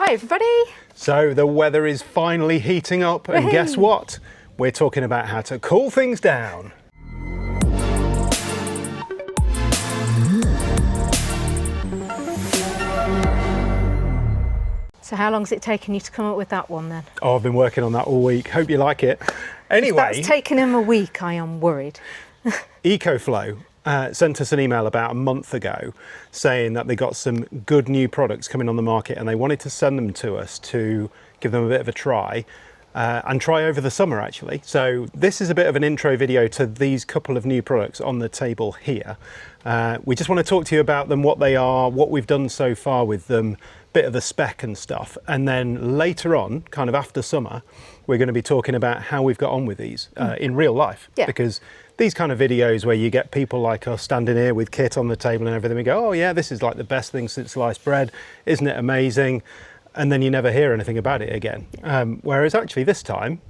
Hi everybody! So the weather is finally heating up and guess what? We're talking about how to cool things down. So how long has it taken you to come up with that one then? Oh, I've been working on that all week. Hope you like it. Anyway, If that's taken him a week, I am worried. Ecoflow sent us an email about a month ago saying that they got some good new products coming on the market and they wanted to send them to us to give them a bit of a try and try over the summer actually. So this is a bit of an intro video to these couple of new products on the table here. We just want to talk to you about them, what they are, what we've done so far with them, bit of the spec and stuff, and then later on, kind of after summer, we're going to be talking about how we've got on with these in real life. Yeah. Because these kind of videos where you get people like us standing here with kit on the table and everything, we go, oh yeah, this is like the best thing since sliced bread, isn't it amazing? And then you never hear anything about it again. Whereas actually this time,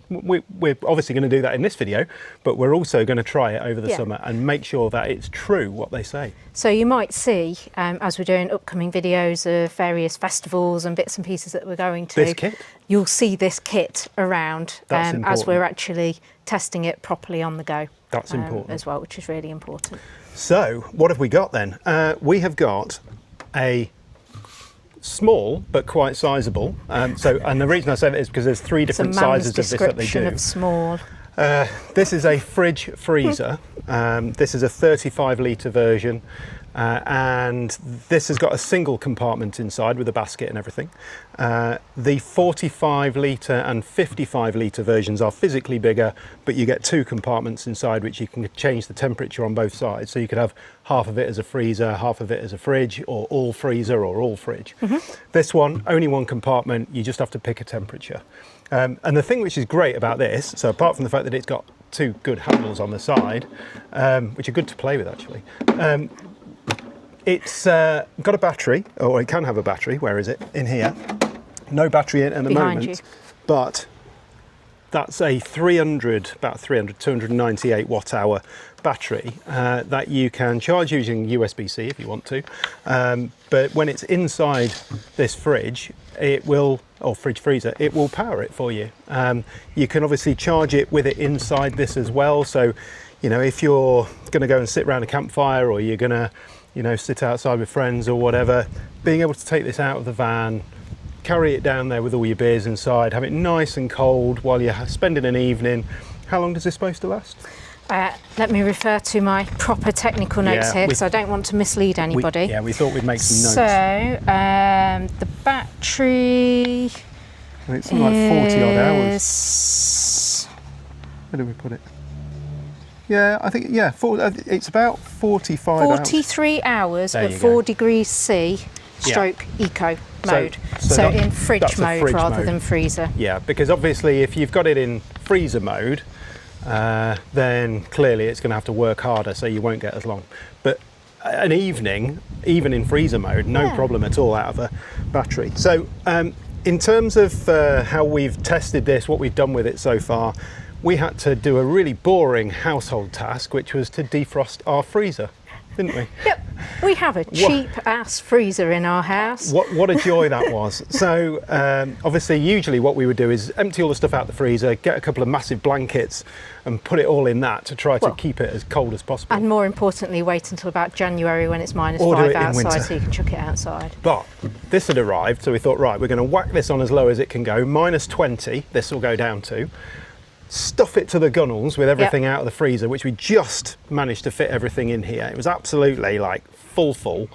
we're obviously going to do that in this video, but we're also going to try it over the summer and make sure that it's true what they say. So you might see, as we're doing upcoming videos of various festivals and bits and pieces that we're going to, This kit? You'll see this kit around as we're actually testing it properly on the go. That's important. As well, which is really important. So what have we got then? We have got a small but quite sizable. And the reason I say that is because there's three different sizes of this that they do. Of small. This is a fridge freezer. This is a 35 litre version, and this has got a single compartment inside with a basket and everything. The 45 litre and 55 litre versions are physically bigger, but you get two compartments inside which you can change the temperature on both sides. So you could have half of it as a freezer, half of it as a fridge, or all freezer or all fridge. This one, only one compartment, you just have to pick a temperature. And the thing which is great about this, so apart from the fact that it's got two good handles on the side, which are good to play with actually, it's got a battery, or it can have a battery. Where is it? In here. No battery in at the moment, but that's a 298 watt hour battery that you can charge using USB-C if you want to. But when it's inside this fridge, it will, or fridge freezer, it will power it for you. You can obviously charge it with it inside this as well. So, you know, if you're going to go and sit around a campfire, or you're going to, you know, sit outside with friends or whatever, being able to take this out of the van, carry it down there with all your beers inside, have it nice and cold while you're spending an evening. How long is this supposed to last? Let me refer to my proper technical notes here, because I don't want to mislead anybody. We thought we'd make some notes. So, the battery it's something like 40 odd hours. Where did we put it? Yeah, I think, yeah, it's about 45 hours. 43 hours at 4 degrees C, stroke eco mode. So in fridge mode rather than freezer. Yeah, because obviously if you've got it in freezer mode, then clearly it's going to have to work harder, so you won't get as long. But an evening, even in freezer mode, no problem at all out of a battery. So in terms of how we've tested this, what we've done with it so far, we had to do a really boring household task, which was to defrost our freezer, didn't we? Yep, we have a cheap-ass freezer in our house. What a joy that was. So obviously, usually what we would do is empty all the stuff out the freezer, get a couple of massive blankets and put it all in that to try to keep it as cold as possible. And more importantly, wait until about January when it's -5 outside, so you can chuck it outside. But this had arrived, so we thought, right, we're going to whack this on as low as it can go, -20, this will go down to. Stuff it to the gunnels with everything out of the freezer, which we just managed to fit everything in here. It was absolutely like full.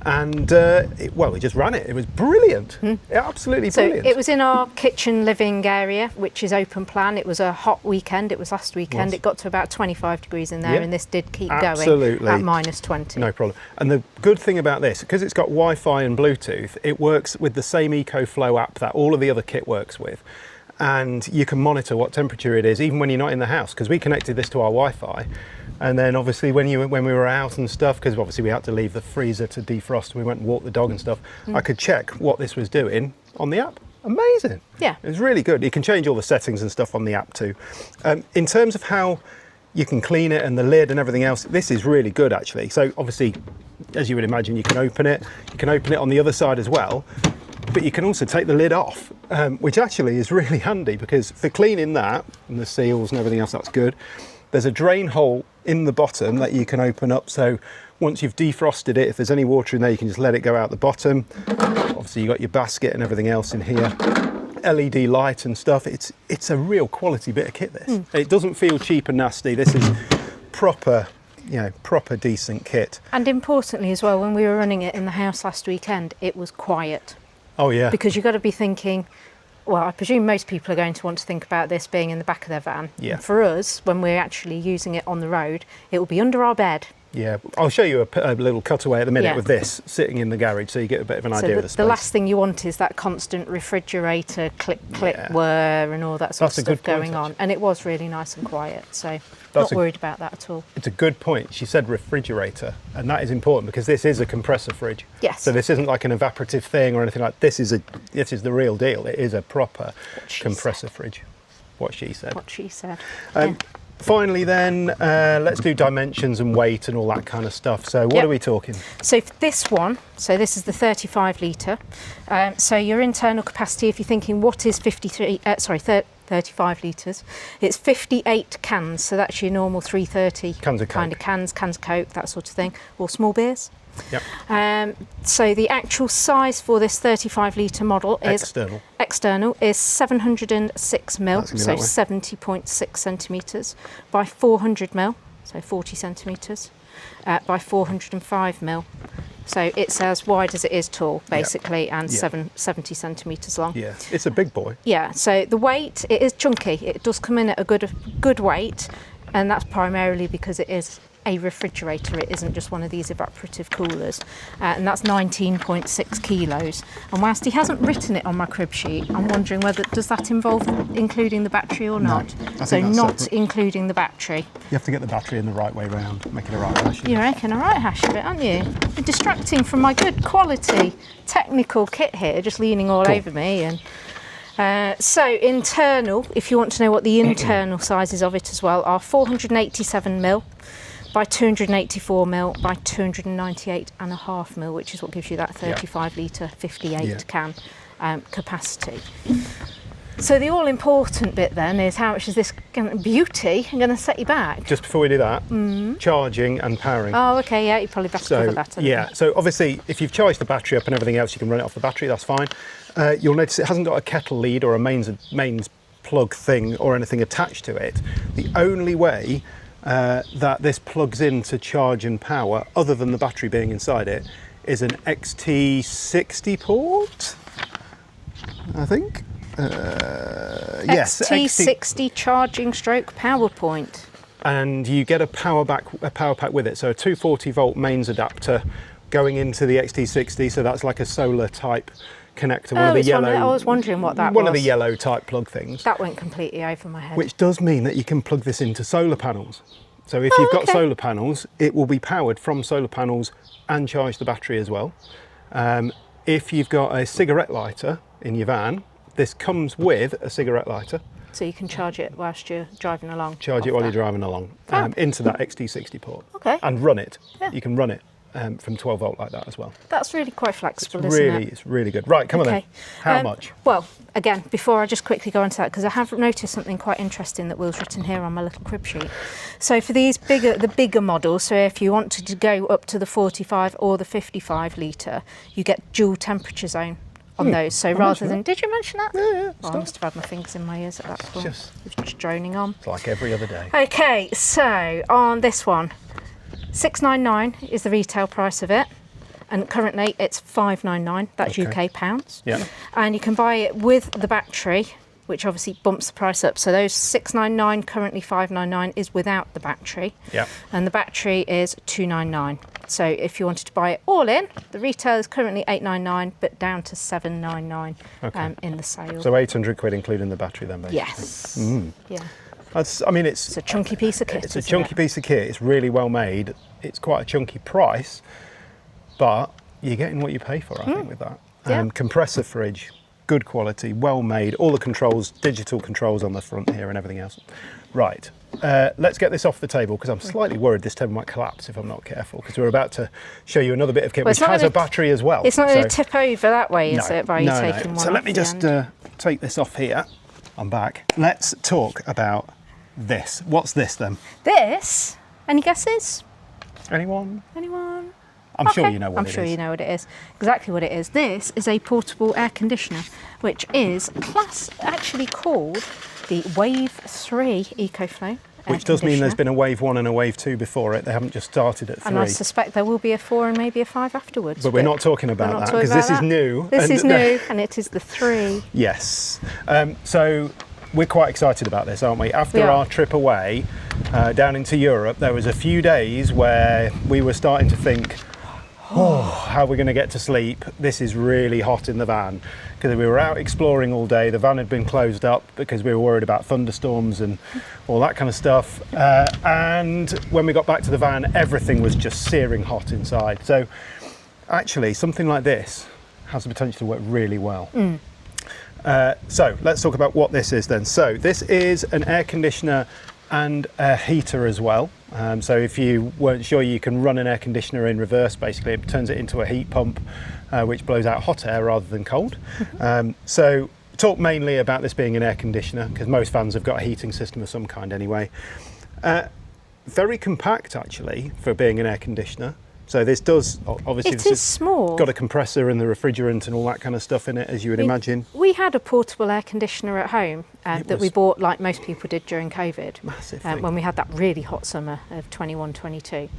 And we just ran it. It was brilliant. Absolutely brilliant. So it was in our kitchen living area, which is open plan. It was a hot weekend. It was last weekend. It got to about 25 degrees in there, and this did keep going at -20. No problem. And the good thing about this, because it's got Wi-Fi and Bluetooth, it works with the same Ecoflow app that all of the other kit works with. And you can monitor what temperature it is even when you're not in the house, because we connected this to our Wi-Fi, and then obviously when we were out and stuff, because obviously we had to leave the freezer to defrost, we went and walked the dog and stuff, I could check what this was doing on the app. Amazing. Yeah, it was really good. You can change all the settings and stuff on the app too. In terms of how you can clean it and the lid and everything else, this is really good actually. So obviously, as you would imagine, you can open it on the other side as well. but you can also take the lid off, which actually is really handy, because for cleaning that and the seals and everything else, that's good. There's a drain hole in the bottom that you can open up, so once you've defrosted it, if there's any water in there, you can just let it go out the bottom. Obviously you've got your basket and everything else in here. LED light and stuff. It's a real quality bit of kit, this. It doesn't feel cheap and nasty. This is proper, you know, proper decent kit. And importantly as well, when we were running it in the house last weekend, it was quiet. Oh yeah. Because you've got to be thinking, well, I presume most people are going to want to think about this being in the back of their van. Yeah. And for us, when we're actually using it on the road, it will be under our bed. Yeah, I'll show you a little cutaway at the minute with this sitting in the garage, so you get a bit of an idea of the space. The last thing you want is that constant refrigerator click whir and all that sort of stuff going on. And it was really nice and quiet, so not worried about that at all. It's a good point. She said refrigerator, and that is important because this is a compressor fridge. Yes. So this isn't like an evaporative thing or anything like this. This is the real deal. It is a proper compressor fridge. What she said. What she said. Finally then, let's do dimensions and weight and all that kind of stuff. So what are we talking? So for this one, this is the 35 litre. So your internal capacity, if you're thinking what is 35 litres, it's 58 cans. So that's your normal 330 cans of kind of cans of Coke, that sort of thing, or small beers. Yep. So the actual size for this 35 litre model is external is 706 mil, so 70.6 centimetres, by 400 mil, so 40 centimetres, by 405 mil. So it's as wide as it is tall, basically, and 70 centimetres long. Yeah, it's a big boy. Yeah. So the weight, it is chunky. It does come in at a good weight, and that's primarily because it is a refrigerator. It isn't just one of these evaporative coolers, and that's 19.6 kilos. And whilst he hasn't written it on my crib sheet, I'm wondering whether does that involve including the battery or not? No, so not separate. Including the battery. You have to get the battery in the right way round, make it a right hash. You reckon a right hash of it, aren't you? You're distracting from my good quality technical kit here, just leaning all over me. And so internal, if you want to know what the internal sizes of it as well, are 487 mil. By 284 mil, by 298.5 mil, which is what gives you that 35 litre, 58 can capacity. So the all-important bit then is how much is this beauty going to set you back? Just before we do that, charging and powering. Oh, okay, yeah, you probably best cover that. So obviously, if you've charged the battery up and everything else, you can run it off the battery, that's fine. You'll notice it hasn't got a kettle lead or a mains plug thing or anything attached to it. The only way that this plugs in to charge and power, other than the battery being inside it, is an XT60 port, I think. Yes, XT60 charging stroke power point. And you get a power pack with it. So a 240 volt mains adapter going into the XT60. So that's like a solar type connector, one of the yellow. I was wondering what that was. One of the yellow type plug things. That went completely over my head. Which does mean that you can plug this into solar panels. So if you've got solar panels, it will be powered from solar panels and charge the battery as well. If you've got a cigarette lighter in your van, this comes with a cigarette lighter. So you can charge it whilst you're driving along. Charge it while you're driving along into that XT60 port. Okay. And run it. Yeah. You can run it from 12 volt like that as well. That's really quite flexible, isn't it? It's really good. Right, come on then. How much? Well, again, before I just quickly go on to that, because I have noticed something quite interesting that Will's written here on my little crib sheet. So for these bigger models, so if you wanted to go up to the 45 or the 55 litre, you get dual temperature zone on those. So rather than, did you mention that? Yeah. Well, I must have had my fingers in my ears at that point. It was just droning on. It's like every other day. Okay, so on this one, $699 is the retail price of it, and currently it's $599. That's UK pounds. Yeah. And you can buy it with the battery, which obviously bumps the price up. So those $699, currently $599, is without the battery. Yeah. And the battery is $299. So if you wanted to buy it all in, the retail is currently $899, but down to $799 in the sale. So 800 quid including the battery then, basically. Yes. Yeah. It's a chunky piece of kit. It's a chunky piece of kit. It's really well made. It's quite a chunky price, but you're getting what you pay for, I think, with that. Compressor fridge, good quality, well made. All the controls, digital controls on the front here and everything else. Right. let's get this off the table because I'm slightly worried this table might collapse if I'm not careful, because we're about to show you another bit of kit which has a battery as well. It's not going to tip over that way, is No, it, by you taking one So let me just take this off here. I'm back. Let's talk about this. What's this then? This? Any guesses? Anyone? Anyone? I'm sure you know what it is. I'm sure you know what it is. Exactly what it is. This is a portable air conditioner, which is actually called the Wave 3 Ecoflow. Which does mean there's been a Wave 1 and a Wave 2 before it. They haven't just started at 3. And I suspect there will be a 4 and maybe a 5 afterwards. But we're not talking about that because this is new. This is new, and it is the 3. Yes. So we're quite excited about this, aren't we? After our trip away down into Europe, there was a few days where we were starting to think, how are we going to get to sleep? This is really hot in the van, because we were out exploring all day. The van had been closed up because we were worried about thunderstorms and all that kind of stuff. And when we got back to the van, everything was just searing hot inside. So actually, something like this has the potential to work really well. So let's talk about what this is then. So this is an air conditioner and a heater as well. So if you weren't sure, you can run an air conditioner in reverse. Basically, it turns it into a heat pump, which blows out hot air rather than cold. So talk mainly about this being an air conditioner, because most vans have got a heating system of some kind anyway. Very compact actually for being an air conditioner. So this does, obviously, It is small. Got a compressor and the refrigerant and all that kind of stuff in it, as you would imagine. We had a portable air conditioner at home that we bought, like most people did during COVID. Massive thing. When we had that really hot summer of 21, 22.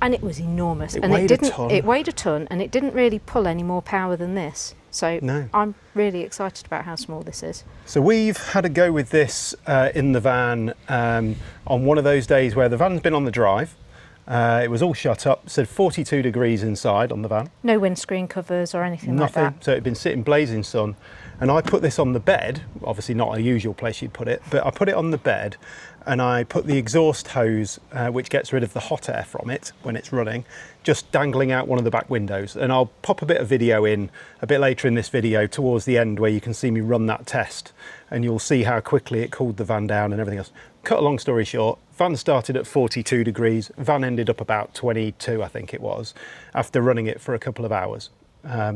And it was enormous. It and weighed it didn't, a ton. It weighed a ton, and it didn't really pull any more power than this. So No. I'm really excited about how small this is. So we've had a go with this in the van on one of those days where the van's been on the drive. It was all shut up, said 42 degrees inside on the van. No windscreen covers or anything like that. So it'd been sitting blazing sun. And I put this on the bed, obviously not a usual place you'd put it, but I put it on the bed and I put the exhaust hose, which gets rid of the hot air from it when it's running, just dangling out one of the back windows. And I'll pop a bit of video in a bit later in this video towards the end where you can see me run that test and you'll see how quickly it cooled the van down and everything else. Cut a long story short, van started at 42 degrees, van ended up about 22, I think it was, after running it for a couple of hours.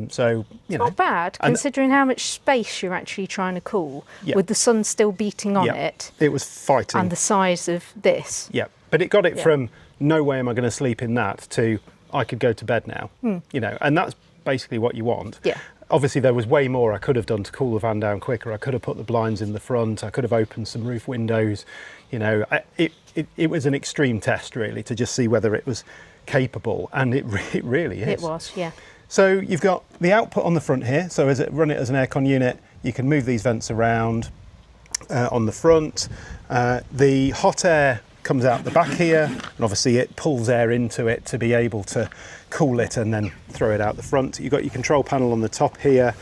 So, you know. Not bad, considering how much space you're actually trying to cool, with the sun still beating on it. It was fighting. And the size of this. Yeah, but it got it from no way am I going to sleep in that to I could go to bed now, you know, and that's basically what you want. Yeah. Obviously, there was way more I could have done to cool the van down quicker. I could have put the blinds in the front. I could have opened some roof windows. You know, it was an extreme test, really, to just see whether it was capable, and it really is. It was, yeah. So you've got the output on the front here. So as it run it as an aircon unit, you can move these vents around on the front. The hot air comes out the back here, and obviously it pulls air into it to be able to cool it and then throw it out the front. You've got your control panel on the top here.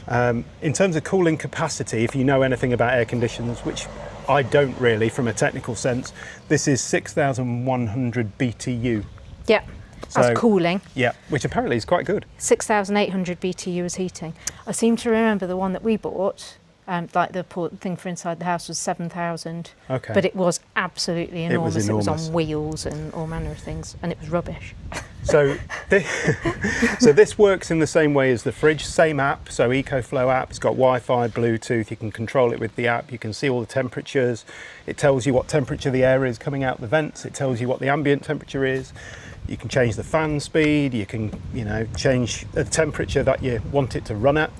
In terms of cooling capacity, if you know anything about air conditioners, which I don't really from a technical sense, this is 6,100 BTU. Yeah, that's cooling. Yeah, which apparently is quite good. 6,800 BTU is heating. I seem to remember the one that we bought, like the thing for inside the house was 7,000. Okay. But it was absolutely enormous. It was on wheels and all manner of things, and it was rubbish. So this works in the same way as the fridge, same app, so Ecoflow app. It's got Wi-Fi, Bluetooth, you can control it with the app, you can see all the temperatures, it tells you what temperature the air is coming out the vents, it tells you what the ambient temperature is, you can change the fan speed, you can, you know, change the temperature that you want it to run at.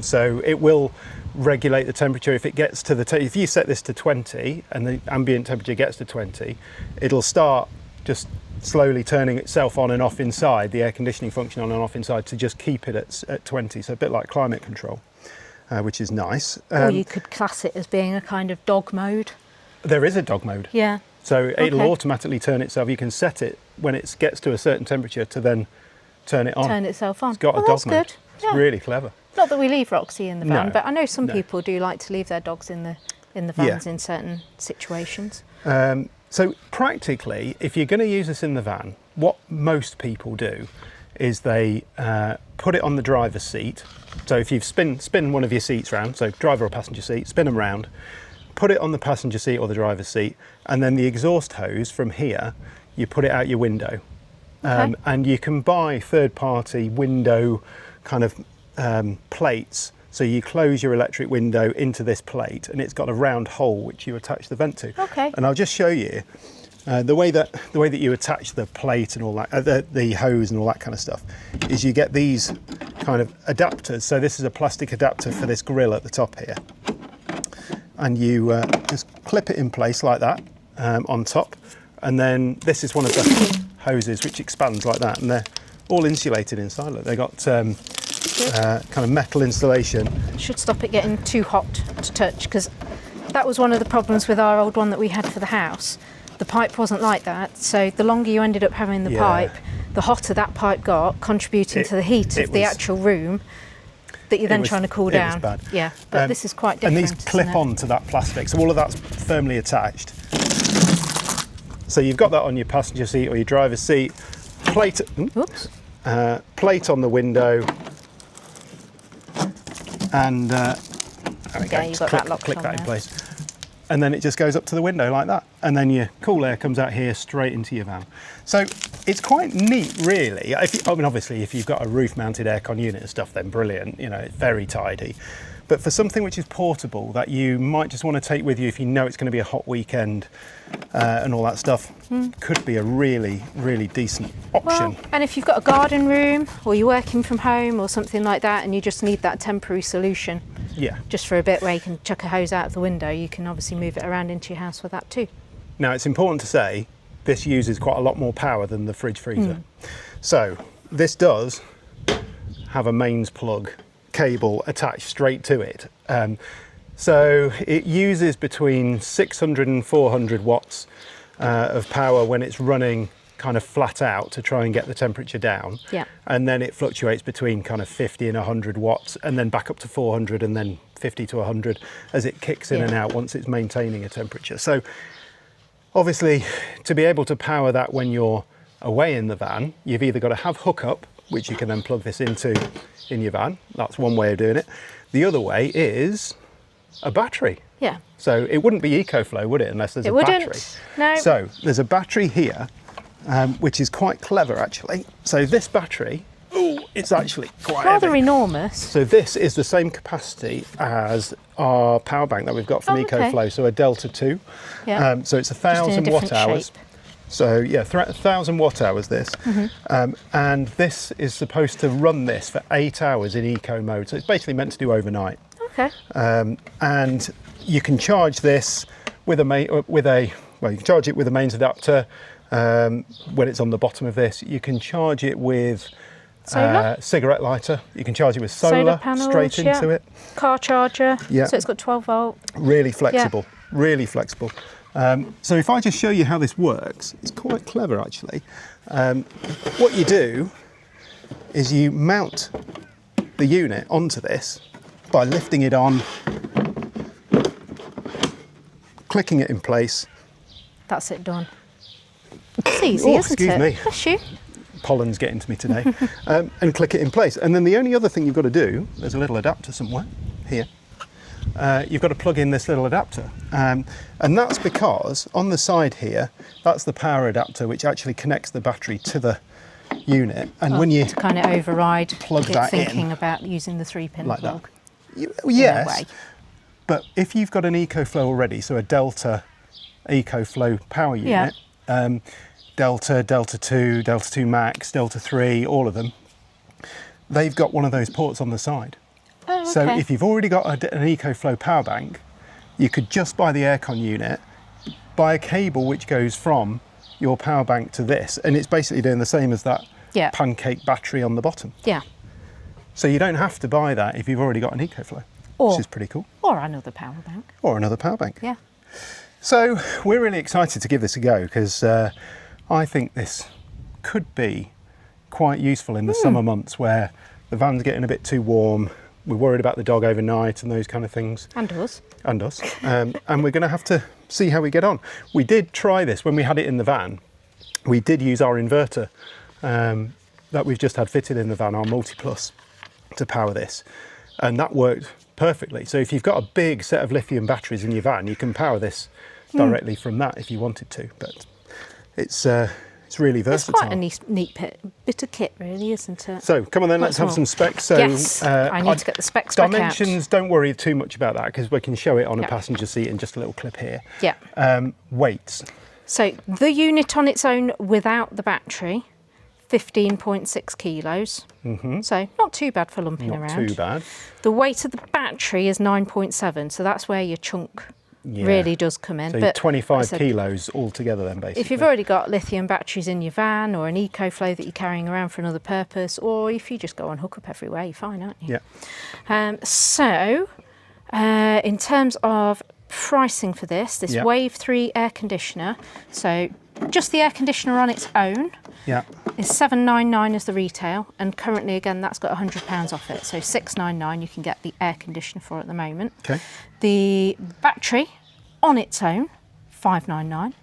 So it will regulate the temperature. If it gets to if you set this to 20 and the ambient temperature gets to 20, it'll start just slowly turning itself on and off inside, the air conditioning function on and off inside, to just keep it at 20. So a bit like climate control, which is nice. Or you could class it as being a kind of dog mode. There is a dog mode. Yeah. So it'll automatically turn itself. You can set it when it gets to a certain temperature to then turn it on. Turn itself on. It's got a dog that's mode. Good. It's really clever. Not that we leave Roxy in the van, No. but I know some people do like to leave their dogs in the vans in certain situations. So practically, if you're going to use this in the van, what most people do is they put it on the driver's seat. So if you spin one of your seats round, so driver or passenger seat, spin them round, put it on the passenger seat or the driver's seat, and then the exhaust hose from here, you put it out your window. Okay. And you can buy third-party window kind of plates. So you close your electric window into this plate, and it's got a round hole which you attach the vent to. Okay. And I'll just show you the way that you attach the plate and all that, the hose and all that kind of stuff, is you get these kind of adapters. So this is a plastic adapter for this grill at the top here, and you just clip it in place like that on top, and then this is one of the hoses which expands like that, and they're all insulated inside. Look, they got kind of metal insulation. Should stop it getting too hot to touch, because that was one of the problems with our old one that we had for the house. The pipe wasn't like that, so the longer you ended up having the pipe, the hotter that pipe got, contributing to the heat of the actual room that you're then trying to cool down. It was bad. Yeah, but this is quite different. And these clip on to that plastic, so all of that's firmly attached. So you've got that on your passenger seat or your driver's seat. Plate on the window, and there we go. You've got that locked click on that in there. place. And then it just goes up to the window like that, and then your cool air comes out here straight into your van. So it's quite neat, really. I mean, obviously, if you've got a roof-mounted aircon unit and stuff, then brilliant. You know, it's very tidy. But for something which is portable that you might just want to take with you if you know it's going to be a hot weekend and all that stuff, could be a really, really decent option. Well, and if you've got a garden room, or you're working from home or something like that, and you just need that temporary solution, just for a bit where you can chuck a hose out of the window, you can obviously move it around into your house with that too. Now, it's important to say this uses quite a lot more power than the fridge freezer. So this does have a mains plug cable attached straight to it. So it uses between 600 and 400 watts of power when it's running kind of flat out to try and get the temperature down. Yeah. And then it fluctuates between kind of 50 and 100 watts, and then back up to 400, and then 50 to 100 as it kicks in and out once it's maintaining a temperature. So obviously, to be able to power that when you're away in the van, you've either got to have hookup, which you can then plug this into in your van. That's one way of doing it. The other way is a battery. Yeah. So it wouldn't be Ecoflow, would it, unless there's a battery? No. So there's a battery here, which is quite clever, actually. So this battery, it's actually quite rather heavy. enormous. So this is the same capacity as our power bank that we've got from Ecoflow, so a Delta 2. Yeah. So it's 1,000 watt hours. Shape. So yeah, 1,000 watt hours this. And this is supposed to run this for 8 hours in eco mode. So it's basically meant to do overnight. Okay. And you can charge this with a you can charge it with a mains adapter when it's on the bottom of this. You can charge it with cigarette lighter. You can charge it with solar panels, straight into it. Car charger. Yeah. So it's got 12 volt. Really flexible. Really flexible. So if I just show you how this works, it's quite clever actually. What you do is you mount the unit onto this by lifting it on, clicking it in place. That's it done. It's easy, isn't excuse it? me. Bless you. Pollen's getting to me today. And click it in place. And then the only other thing you've got to do, there's a little adapter somewhere here. You've got to plug in this little adapter. And that's because on the side here, that's the power adapter which actually connects the battery to the unit. And when you to kind of override plug it that thinking in, about using the 3-pin like plug. yes, but if you've got an Ecoflow already, so a Delta Ecoflow power unit, Delta, Delta 2, Delta 2 Max, Delta 3, all of them, they've got one of those ports on the side. Oh, okay. So if you've already got an Ecoflow power bank, you could just buy the Aircon unit, buy a cable which goes from your power bank to this, and it's basically doing the same as that pancake battery on the bottom. Yeah. So you don't have to buy that if you've already got an Ecoflow, which is pretty cool. Or another power bank. Or another power bank. Yeah. So we're really excited to give this a go because I think this could be quite useful in the summer months where the van's getting a bit too warm. We're worried about the dog overnight and those kind of things. And us. And us. And we're going to have to see how we get on. We did try this when we had it in the van. We did use our inverter that we've just had fitted in the van, our Multi Plus, to power this. And that worked perfectly. So if you've got a big set of lithium batteries in your van, you can power this directly from that if you wanted to. But it's really It's versatile. quite a neat bit of kit, really, isn't it? So come on then, let's have more? some specs. So Yes, I need to get the specs back out. dimensions, don't worry too much about that because we can show it on a Yeah. passenger seat in just a little clip here. Yeah. Weights. So the unit on its own without the battery, 15.6 kilos. So not too bad for lumping Not around. too bad. The weight of the battery is 9.7, so that's where your chunk Yeah. really does come in. So But 25 like I said, kilos altogether then, basically. if you've already got lithium batteries in your van or an Ecoflow that you're carrying around for another purpose, or if you just go on hook up everywhere, you're fine, aren't you? Yeah. In terms of pricing for this Yeah. Wave 3 air conditioner, so just the air conditioner on its own Yeah. is $799 as the retail, and currently again that's got £100 off it, so $699 you can get the air conditioner for at the moment. Okay. The battery on its own, $599.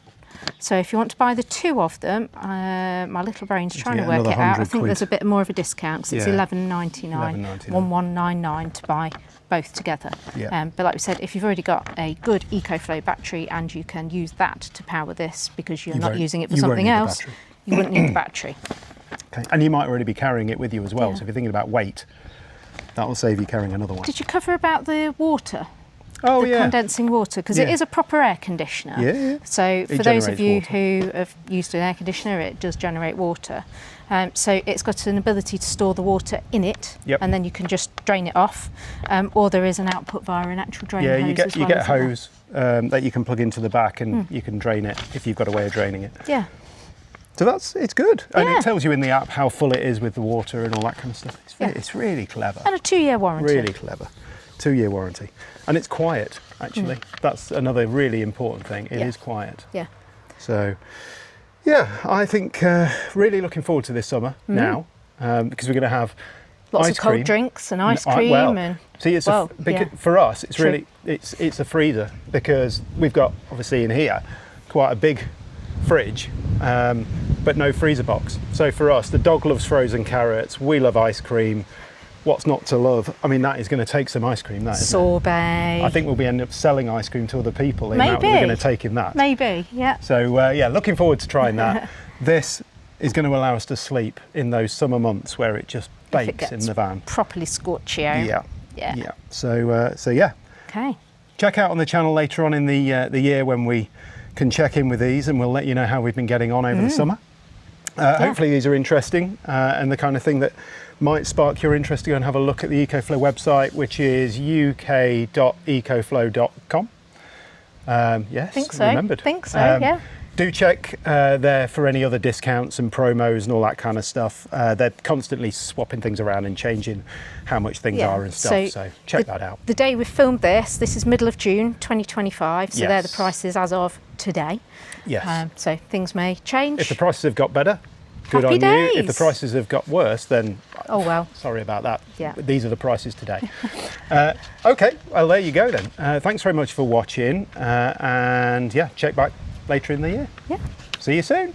So if you want to buy the two of them, my little brain's trying to get work another it out. I 100 think quid. there's a bit more of a discount because it's Yeah. $11.99, $1199 to buy both together. Yeah. But like we said, if you've already got a good Ecoflow battery and you can use that to power this because you're You not won't- using it for you won't something need the else, battery. you wouldn't need the battery. Okay. And you might already be carrying it with you as well. Yeah. So if you're thinking about weight, that will save you carrying another one. Did you cover about the water? Oh, The yeah. condensing water, because it Yeah. is a proper air conditioner. Yeah, yeah. So for It those of generates you water. who have used an air conditioner, it does generate water. So it's got an ability to store the water in it, Yep. and then you can just drain it off. Or there is an output via an actual drain Yeah, hose you get as you well, get a isn't there? hose that you can plug into the back and you can drain it if you've got a way of draining it. Yeah. So it's good. And Yeah. it tells you in the app how full it is with the water and all that kind of stuff. It's really clever. And a 2-year warranty. Really clever. 2-year warranty. And it's quiet, actually. That's another really important thing. It is Yeah. quiet. Yeah. So, yeah, I think really looking forward to this summer now because we're going to have Lots ice of cold cream. drinks and ice Well, cream and see, it's well, yeah. for us. It's True. really it's a freezer because we've got obviously in here quite a big fridge, but no freezer box. So for us, the dog loves frozen carrots. We love ice cream. What's not to love? I mean, that is going to take some ice cream. That isn't it? sorbet. I think we'll be end up selling ice cream to other people. The amount that we're Maybe. going to take in that. Maybe, yeah. So yeah, looking forward to trying that. This is going to allow us to sleep in those summer months where it just If it bakes in gets the van. properly scorchy out. Yeah. Yeah. Yeah. So yeah, Okay. check out on the channel later on in the year when we can check in with these, and we'll let you know how we've been getting on over the summer. Hopefully these are interesting and the kind of thing that might spark your interest to go and have a look at the Ecoflow website, which is uk.ecoflow.com. Yes, Think so. remembered. Think so, yeah. Do check there for any other discounts and promos and all that kind of stuff. They're constantly swapping things around and changing how much things Yeah, are and stuff. So check that out. The day we filmed this is middle of June 2025, so they're the Yes. prices as of today. Yes. So things may change. If the prices have got better, good Happy on you. If the days. prices have got worse, then Oh well. sorry about that. Yeah. But these are the prices today. Okay, well there you go then. Thanks very much for watching, and yeah, check back later in the year. Yeah. See you soon.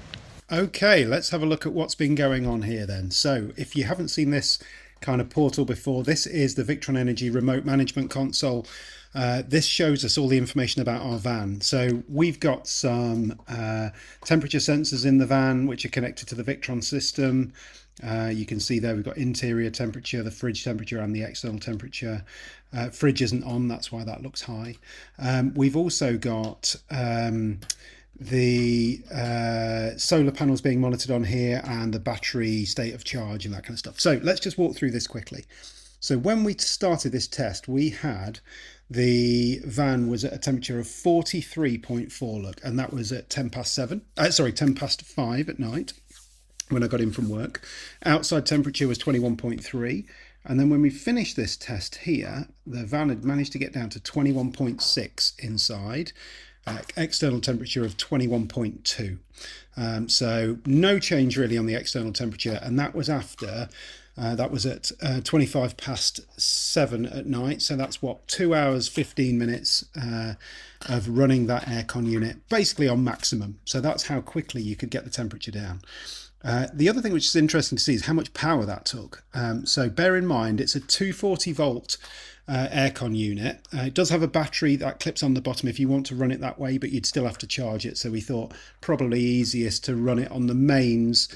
Okay, let's have a look at what's been going on here then. So if you haven't seen this kind of portal before, this is the Victron Energy remote management console. This shows us all the information about our van. So we've got some temperature sensors in the van which are connected to the Victron system. You can see there we've got interior temperature, the fridge temperature and the external temperature. Fridge isn't on, that's why that looks high. We've also got the solar panels being monitored on here and the battery state of charge and that kind of stuff. So let's just walk through this quickly. So when we started this test, we had the van was at a temperature of 43.4, look, and that was at 10 past 5 at night when I got in from work. Outside temperature was 21.3. And then when we finished this test here, the van had managed to get down to 21.6 inside. External temperature of 21.2. So no change really on the external temperature, and that was after that was at 25 past 7 at night. So that's what, 2 hours 15 minutes of running that aircon unit basically on maximum. So that's how quickly you could get the temperature down. The other thing which is interesting to see is how much power that took. So bear in mind, it's a 240 volt aircon unit. It does have a battery that clips on the bottom if you want to run it that way, but you'd still have to charge it. So we thought probably easiest to run it on the mains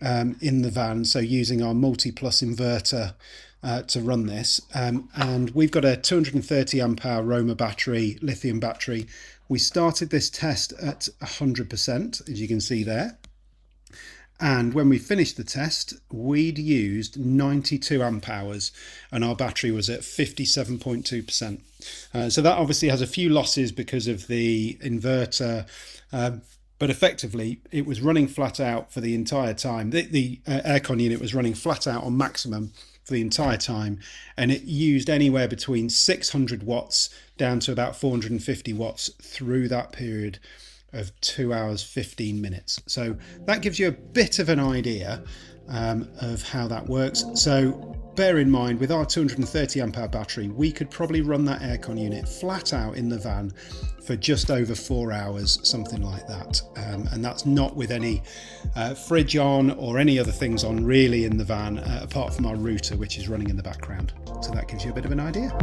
in the van. So using our multi-plus inverter to run this. And we've got a 230 amp hour Roma battery, lithium battery. We started this test at 100%, as you can see there. And when we finished the test, we'd used 92 amp hours and our battery was at 57.2%. So that obviously has a few losses because of the inverter, but effectively it was running flat out for the entire time. The aircon unit was running flat out on maximum for the entire time, and it used anywhere between 600 watts down to about 450 watts through that period of 2 hours 15 minutes. So that gives you a bit of an idea of how that works. So bear in mind, with our 230 amp hour battery, we could probably run that aircon unit flat out in the van for just over 4 hours, something like that. And that's not with any fridge on or any other things on really in the van, apart from our router, which is running in the background. So that gives you a bit of an idea.